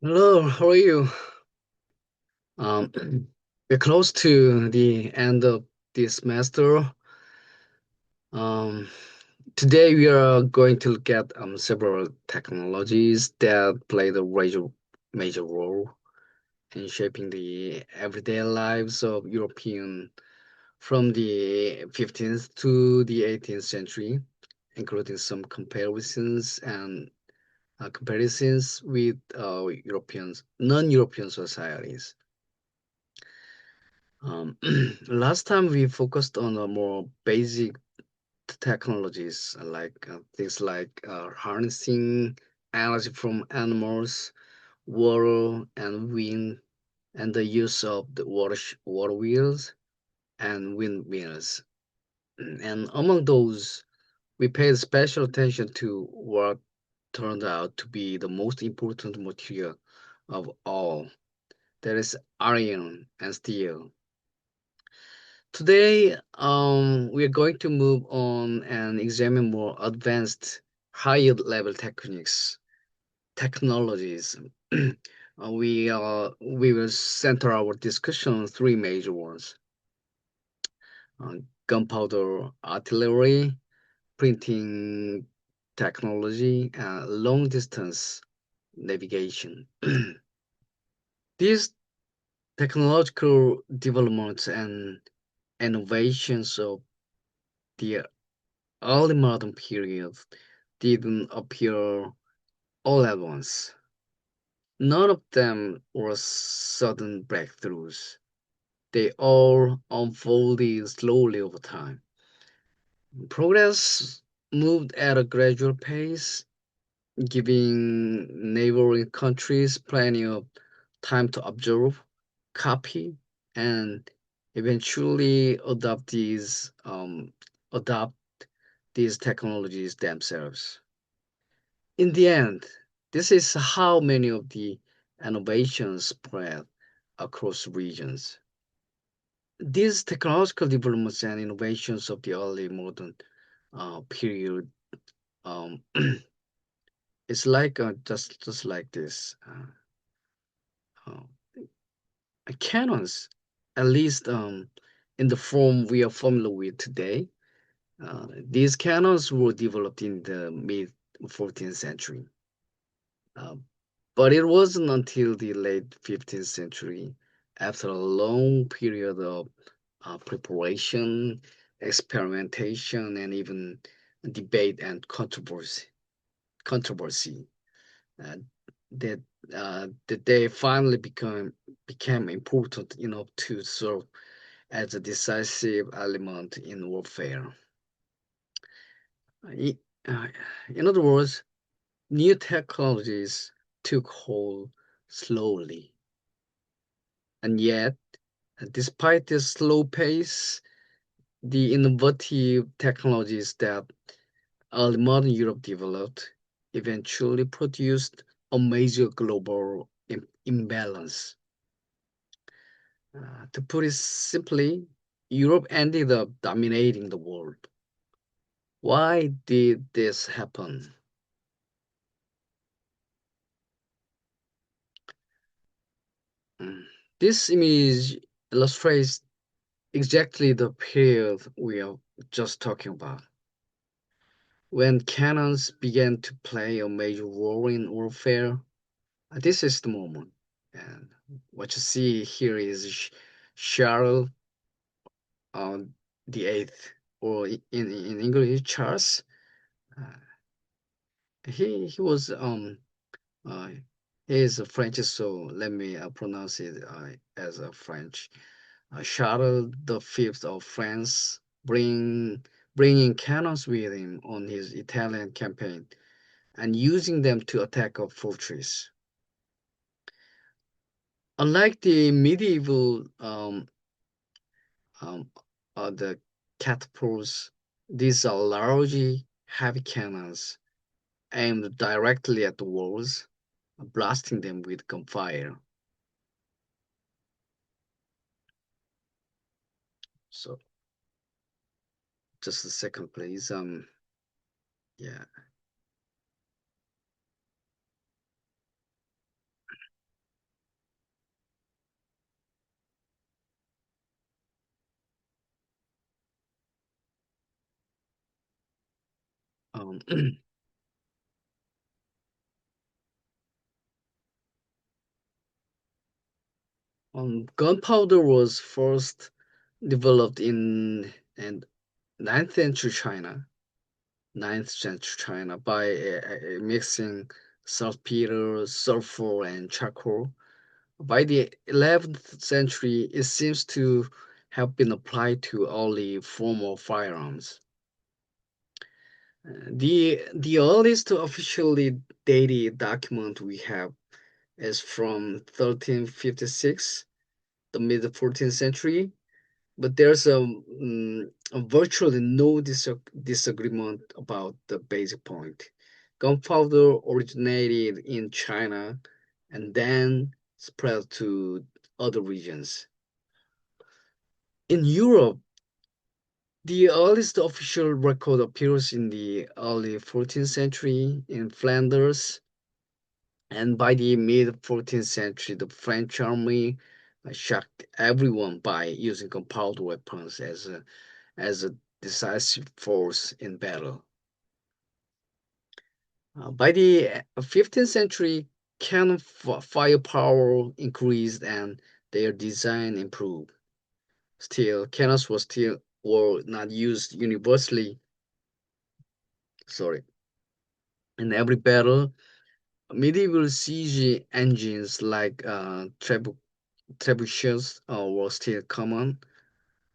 Hello, how are you? Um, we're close to the end of this semester. Um, Today we are going to look at several technologies that played a major role in shaping the everyday lives of European from the 15th to the 18th century, including some comparisons with non-European societies. Um, Last time we focused on the more basic technologies like things like harnessing energy from animals, water and wind, and the use of the water wheels and windmills. And among those, we paid special attention to what turned out to be the most important material of all. That is iron and steel. Today, we are going to move on and examine more advanced, higher level technologies. We will center our discussion on three major ones: gunpowder artillery, printing technology, and long distance navigation. These technological developments and innovations of the early modern period didn't appear all at once. None of them were sudden breakthroughs. They all unfolded slowly over time. Progress moved at a gradual pace, giving neighboring countries plenty of time to observe, copy, and eventually adopt these technologies themselves. In the end, this is how many of the innovations spread across regions. These technological developments and innovations of the early modern period, um, it's like just like this. Uh, Cannons, at least in the form we are familiar with today. These cannons were developed in the mid 14th century. Uh, But it wasn't until the late 15th century, after a long period of preparation, experimentation, and even debate and controversy, uh, that that they finally became important enough to serve as a decisive element in warfare. I- uh, in other words, new technologies took hold slowly. And yet, despite this slow pace, the innovative technologies that early modern Europe developed eventually produced a major global imbalance. To put it simply, Europe ended up dominating the world. Why did this happen? Mm. This image illustrates exactly the period we are just talking about. When cannons began to play a major role in warfare, this is the moment. And what you see here is Charles uh, the Eighth, or in English, Charles. Uh, he was uh, he is a French, so let me pronounce it as a French. Charles the Fifth of France, bringing cannons with him on his Italian campaign and using them to attack a fortress. Unlike the medieval um, the catapults, these are large, heavy cannons aimed directly at the walls, blasting them with gunfire. So, just a second, please. Yeah. Um, gunpowder was first developed in ninth century China, by mixing saltpeter, sulfur, and charcoal. By the 11th century, it seems to have been applied to early form of firearms. The earliest officially dated document we have is from 1356, the mid 14th century, but there's a virtually no disagreement about the basic point. Gunpowder originated in China and then spread to other regions. In Europe, the earliest official record appears in the early 14th century in Flanders, and by the mid 14th century, the French army shocked everyone by using gunpowder weapons as a decisive force in battle. By the 15th century, cannon firepower increased and their design improved. Still, cannons were not used universally. Sorry, in every battle, medieval siege engines like trebuchets were still common,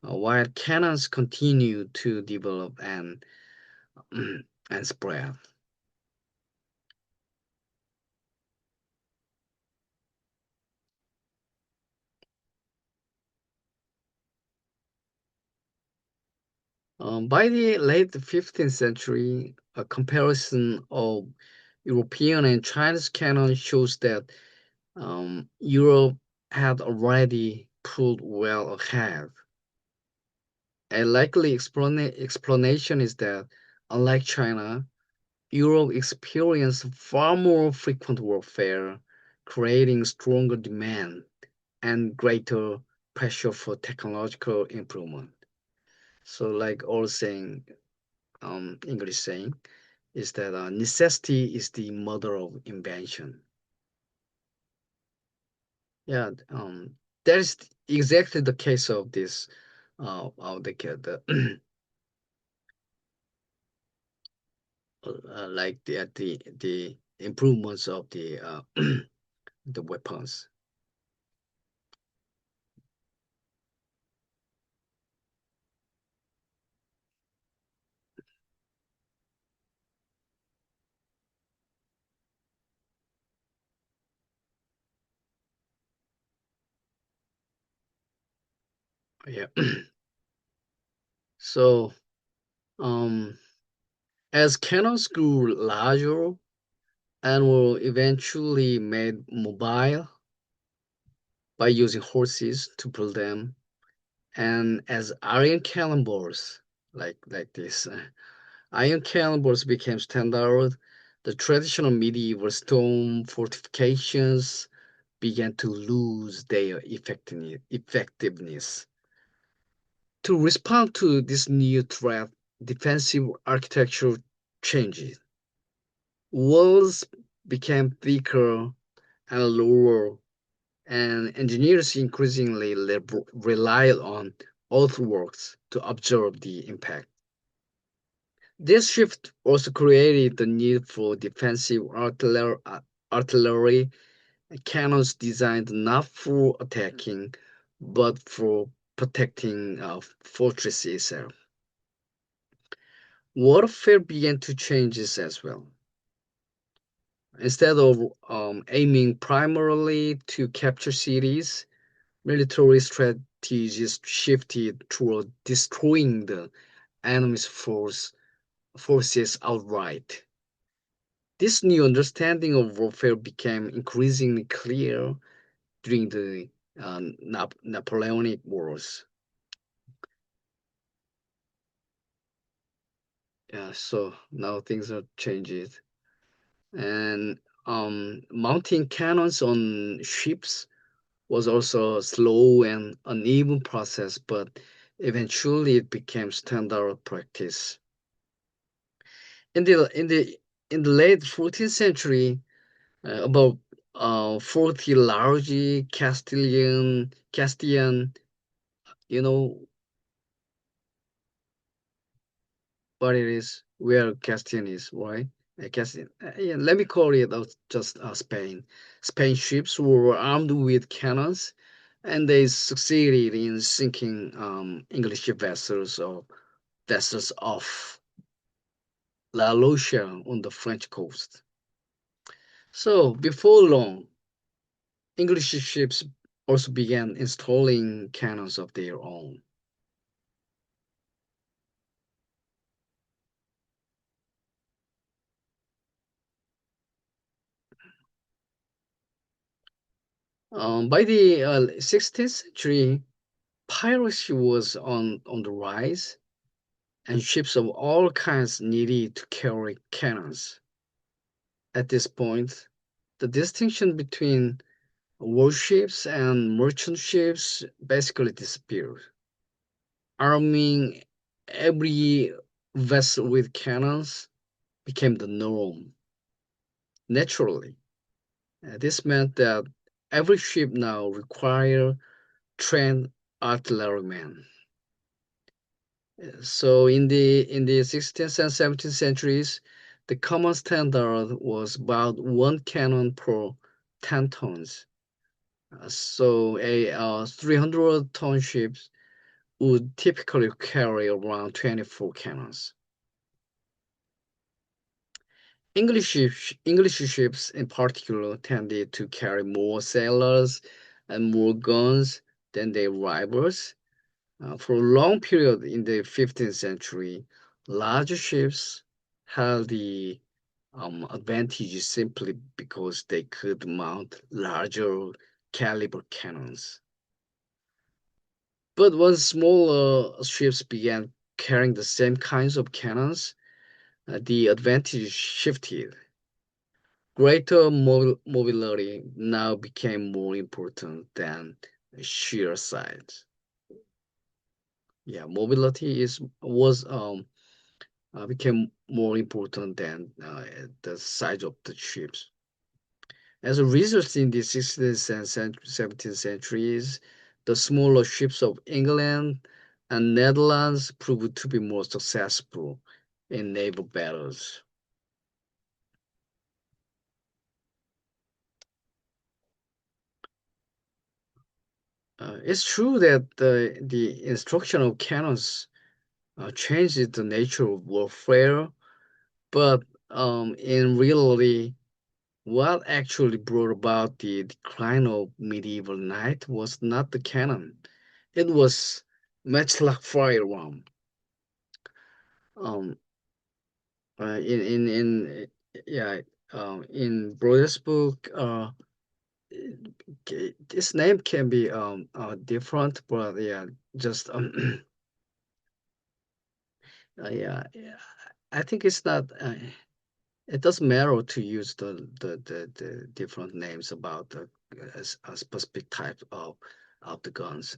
while cannons continued to develop and and spread. By the late 15th century, a comparison of European and Chinese cannon shows that Europe had already pulled well ahead. A likely explanation is that, unlike China, Europe experienced far more frequent warfare, creating stronger demand and greater pressure for technological improvement. So, like all saying, English saying, is that necessity is the mother of invention. Yeah, that is exactly the case of this, of the like the improvements of the weapons. Yeah. So, um, as cannons grew larger and were eventually made mobile by using horses to pull them, and as iron cannonballs like this, iron cannonballs became standard, the traditional medieval stone fortifications began to lose their effectiveness. To respond to this new threat, defensive architecture changed. Walls became thicker and lower, and engineers increasingly relied on earthworks to absorb the impact. This shift also created the need for defensive artillery cannons designed not for attacking, but for protecting fortresses itself. Warfare began to change as well. Instead of aiming primarily to capture cities, military strategies shifted toward destroying the enemy's forces outright. This new understanding of warfare became increasingly clear during the Napoleonic Wars. Yeah, so now things are changing, and mounting cannons on ships was also a slow and uneven process, but eventually it became standard practice. In the late 14th century, about 40 large Castilian, you know what it is, where Castilian is, right? Castilian, yeah, let me call it just Spain. Spain ships were armed with cannons, and they succeeded in sinking English vessels off La Rochelle on the French coast. So before long, English ships also began installing cannons of their own. By the 16th century, piracy was on the rise, and ships of all kinds needed to carry cannons. At this point, the distinction between warships and merchant ships basically disappeared. Arming every vessel with cannons became the norm. Naturally, this meant that every ship now required trained artillerymen. So in the 16th and 17th centuries, the common standard was about one cannon per 10 tons. So a 300-ton ship would typically carry around 24 cannons. English ships in particular tended to carry more sailors and more guns than their rivals. For a long period in the 15th century, larger ships held the advantage simply because they could mount larger caliber cannons. But once smaller ships began carrying the same kinds of cannons, the advantage shifted. Greater mobility now became more important than sheer size. Yeah, mobility is was became more important than the size of the ships. As a result, in the 16th and 17th centuries, the smaller ships of England and Netherlands proved to be more successful in naval battles. It's true that the instruction of cannons changed the nature of warfare, but in reality, what actually brought about the decline of medieval knight was not the cannon. It was matchlock firearm. Um, yeah, in Broder's book, this name can be different, but yeah, just yeah, I think it's not. It doesn't matter to use the different names about a specific type of the guns.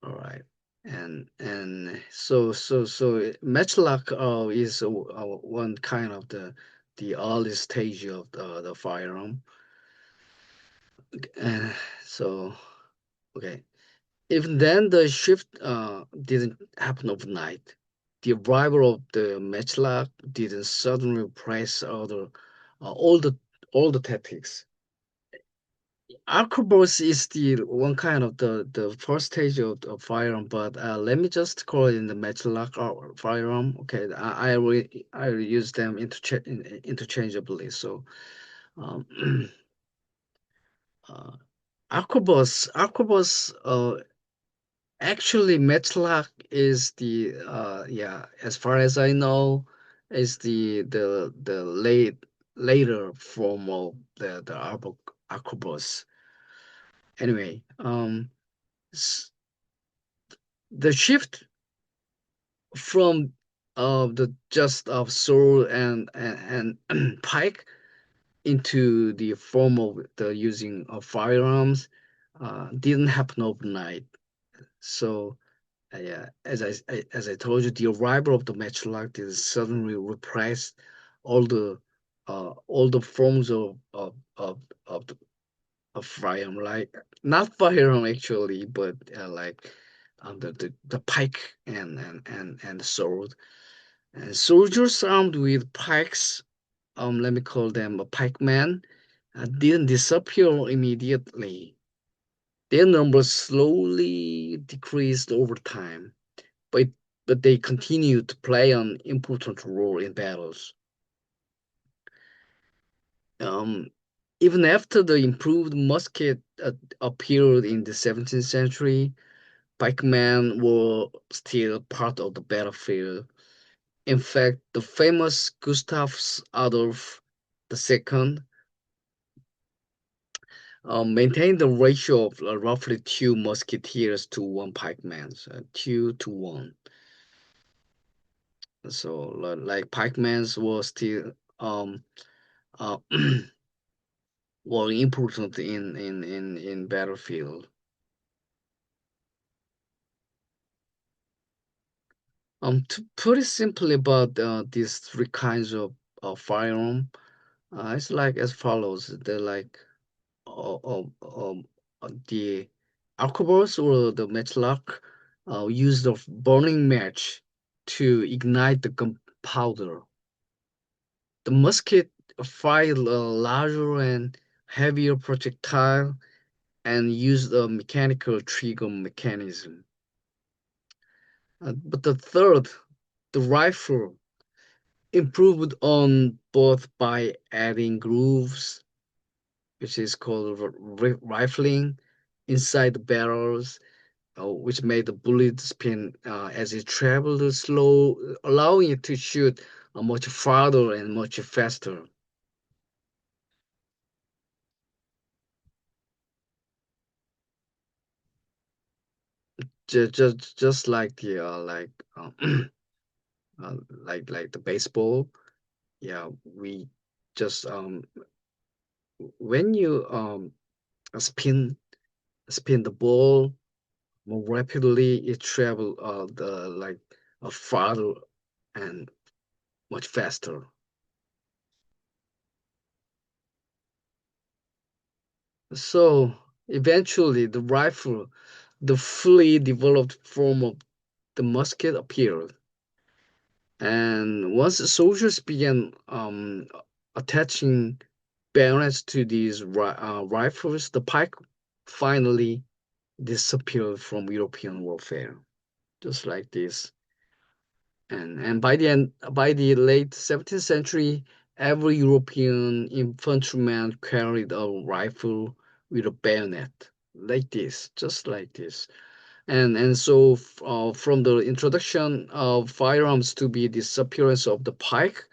All right. And matchlock is one kind of the early stage of the firearm. Uh, so okay, even then the shift didn't happen overnight. The arrival of the matchlock didn't suddenly replace all the all the tactics. Arquebus is the one kind of the first stage of firearm, but let me just call it in the matchlock or firearm. Okay, I use them interchangeably. So um, uh, arquebus actually matchlock is the yeah, as far as I know, is the later form of the arquebus. Anyway, s- the shift from the just of sword and pike into the form of the using of firearms didn't happen overnight. So Yeah, as I told you, the arrival of the matchlock did suddenly repress all the forms of of firearm, like not firearm actually, but like the pike and the sword. And soldiers armed with pikes, let me call them a pikemen, didn't disappear immediately. Their numbers slowly decreased over time, but but they continued to play an important role in battles. Um, Even after the improved musket appeared in the 17th century, pikemen were still part of the battlefield. In fact, the famous Gustav Adolf II maintained the ratio of roughly two musketeers to one pikeman, so 2 to 1. So, like pikemans were still uh, were important in battlefield. To put it simply about these three kinds of firearm, it's like as follows. They're like uh, uh, um, the arquebus or the matchlock used a burning match to ignite the gunpowder. The musket fired a larger and heavier projectile and used a mechanical trigger mechanism. But the third, the rifle, improved on both by adding grooves, which is called rifling, inside the barrels, which made the bullet spin as it traveled slow, allowing it to shoot much farther and much faster. Just like the like the baseball. Yeah, we just when you spin spin the ball more rapidly, it travel the like farther and much faster. So eventually, the rifle, the fully developed form of the musket, appeared, and once the soldiers began attaching bayonets to these rifles, the pike finally disappeared from European warfare, just like this. And by the late 17th century, every European infantryman carried a rifle with a bayonet, like this, just like this. And so from the introduction of firearms to the disappearance of the pike,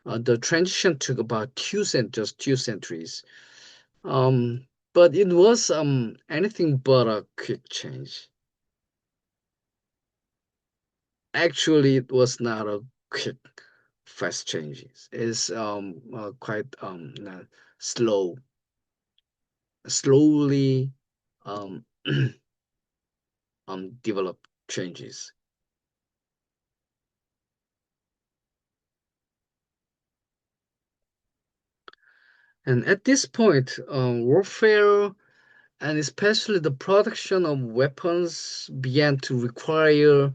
the transition took about just 2 centuries. But it was anything but a quick change. Actually, it was not a quick, fast changes. It's quite slow, slowly um developed changes. And at this point, warfare and especially the production of weapons began to require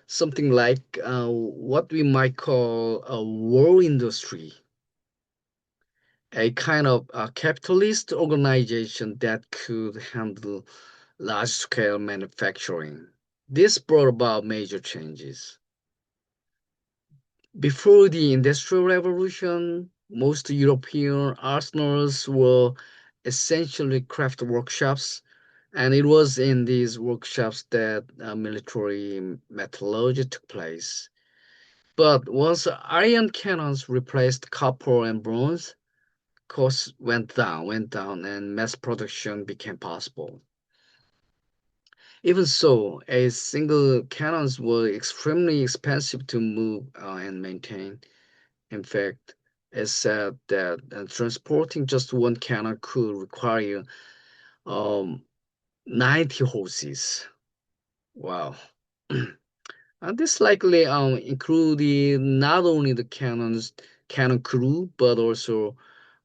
something like what we might call a war industry, a kind of capitalist organization that could handle large scale manufacturing. This brought about major changes. Before the Industrial Revolution, most European arsenals were essentially craft workshops, and it was in these workshops that military metallurgy took place. But once iron cannons replaced copper and bronze, costs went down, and mass production became possible. Even so, a single cannons were extremely expensive to move and maintain. In fact, it's said that transporting just one cannon could require um, 90 horses. Wow. And this likely included not only the cannon crew, but also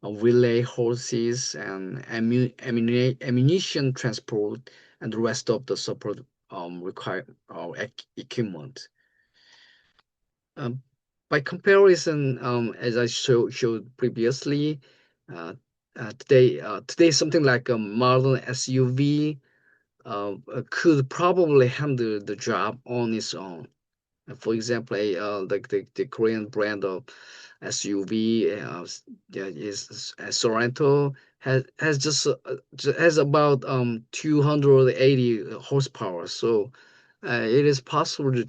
relay horses and ammunition transport and the rest of the support require equipment. Um, by comparison, as I showed previously, uh, today something like a modern SUV could probably handle the job on its own. For example, like the Korean brand of SUV yeah, is Sorento has about 280 horsepower. So it is possible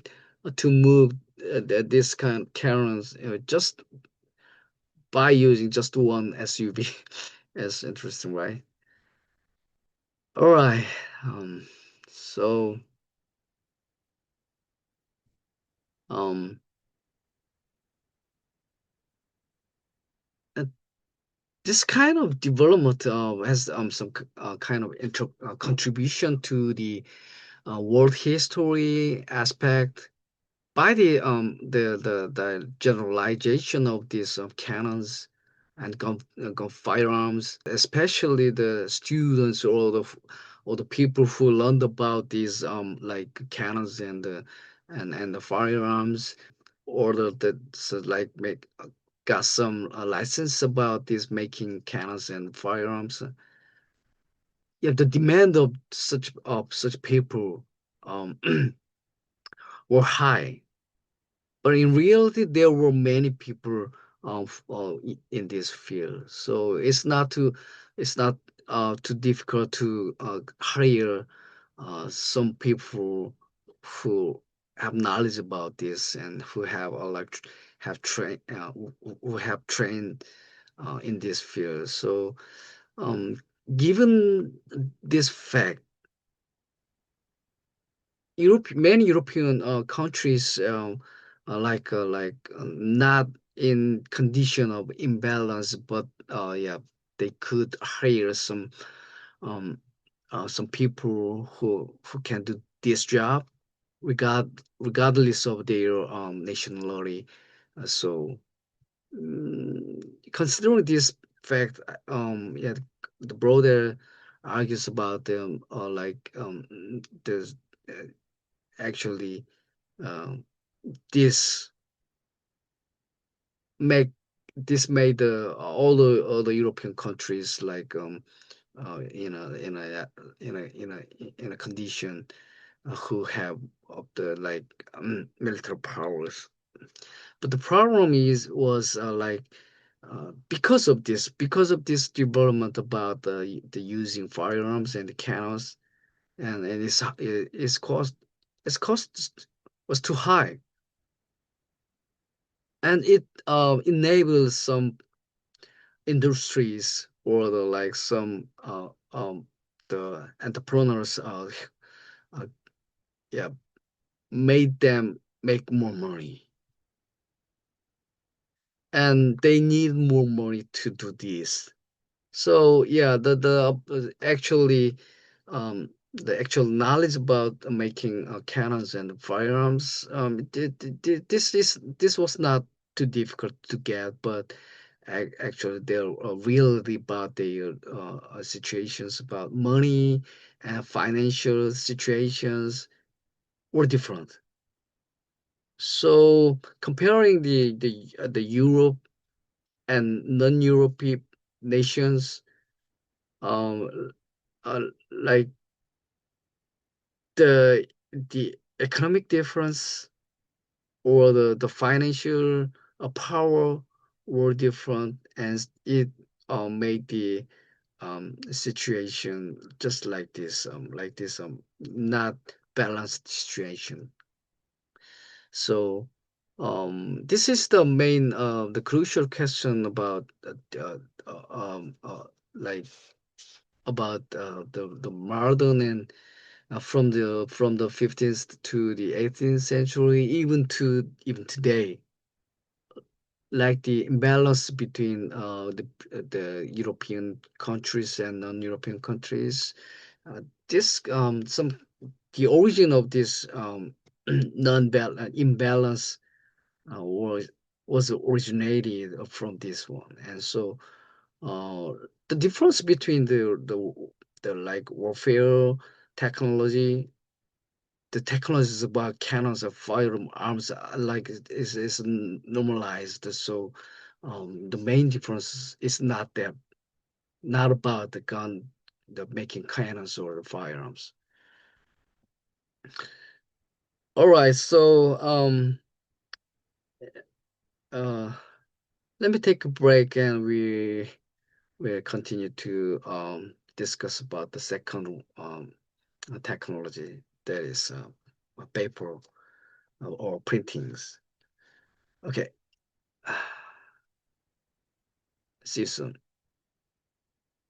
to move this kind of Karens just by using just one SUV. That's interesting, right? All right. Um, so um, uh, this kind of development has some kind of contribution to the world history aspect by the generalization of these cannons and gun firearms, especially the students or the people who learned about these like cannons and the firearms, or that so like make got some license about this making cannons and firearms. Yeah, the demand of such people um were high. But in reality, there were many people in this field, so it's not too difficult to hire some people who have knowledge about this and who have like who have trained in this field. So, um, given this fact, many European countries not in condition of imbalance, but yeah, they could hire um, some people who can do this job regardless of their nationality. So considering this fact, yeah, the broader argues about them like there's actually um, this make this made all the European countries like in a condition who have of the like military powers. But the problem is was because of this development about the using firearms and the cannons and its cost was too high, and it enables some industries or some the entrepreneurs uh yeah made them make more money, and they need more money to do this. So yeah, the actual knowledge about making cannons and firearms, this was not too difficult to get, but actually they're really about their situations about money and financial situations were different. So comparing the Europe and non-European nations, um, like the economic difference or the financial power were different, and it made the situation just like this not balanced situation. So this is the main the crucial question about like about the modern and from the 15th to the 18th century, even today, like the imbalance between the European countries and non-European countries. This some the origin of this. imbalance was originated from this one. And so uh, the difference between the like warfare technology, the technologies about cannons and firearms like is normalized. So the main difference is not that, not about the gun, the making cannons or the firearms. All right, so uh, let me take a break and we continue to discuss about the second technology, that is paper or printings. Okay, see you soon.